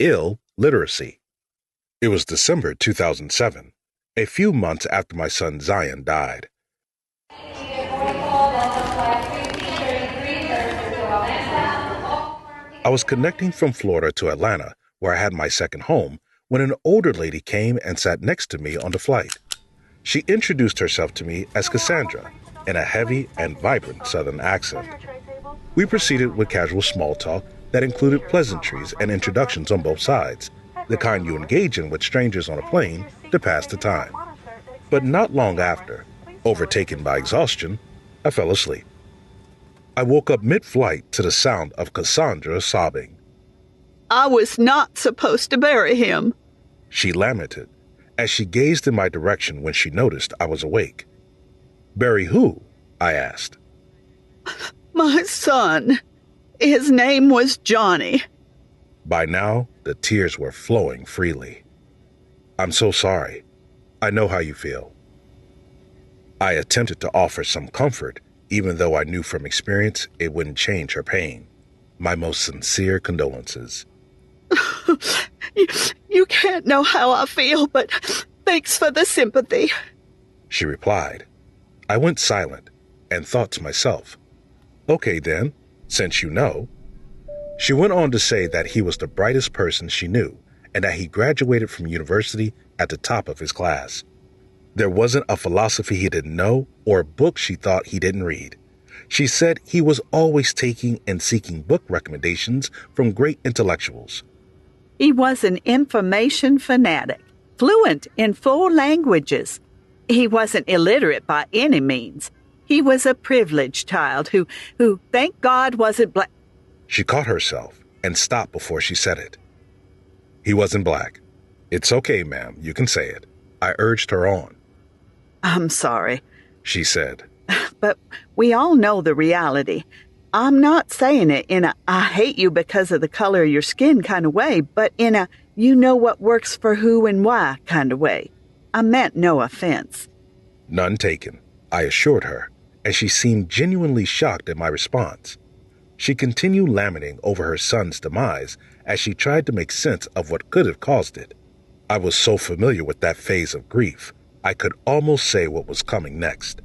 Illiteracy. It was December 2007, a few months after my son Zion died. I was connecting from Florida to Atlanta, where I had my second home, when an older lady came and sat next to me on the flight. She introduced herself to me as Cassandra in a heavy and vibrant Southern accent. We proceeded with casual small talk that included pleasantries and introductions on both sides, the kind you engage in with strangers on a plane to pass the time. But not long after, overtaken by exhaustion, I fell asleep. I woke up mid-flight to the sound of Cassandra sobbing. "I was not supposed to bury him," she lamented as she gazed in my direction when she noticed I was awake. "Bury who?" I asked. "My son. His name was Johnny." By now, the tears were flowing freely. "I'm so sorry. I know how you feel." I attempted to offer some comfort, even though I knew from experience it wouldn't change her pain. My most sincere condolences. You can't know how I feel, but thanks for the sympathy," she replied. I went silent and thought to myself, "Okay then, since you know." She went on to say that he was the brightest person she knew and that he graduated from university at the top of his class. There wasn't a philosophy he didn't know or a book she thought he didn't read. She said he was always taking and seeking book recommendations from great intellectuals. He was an information fanatic, fluent in 4 languages. He wasn't illiterate by any means. He was a privileged child who, thank God, wasn't black. She caught herself and stopped before she said it. He wasn't black. It's okay, ma'am, you can say it. I urged her on. "I'm sorry," she said. "but we all know the reality. I'm not saying it in a I hate you because of the color of your skin kind of way, but in a you know what works for who and why kind of way. I meant no offense." None taken, I assured her, and she seemed genuinely shocked at my response. She continued lamenting over her son's demise as she tried to make sense of what could have caused it. I was so familiar with that phase of grief, I could almost say what was coming next.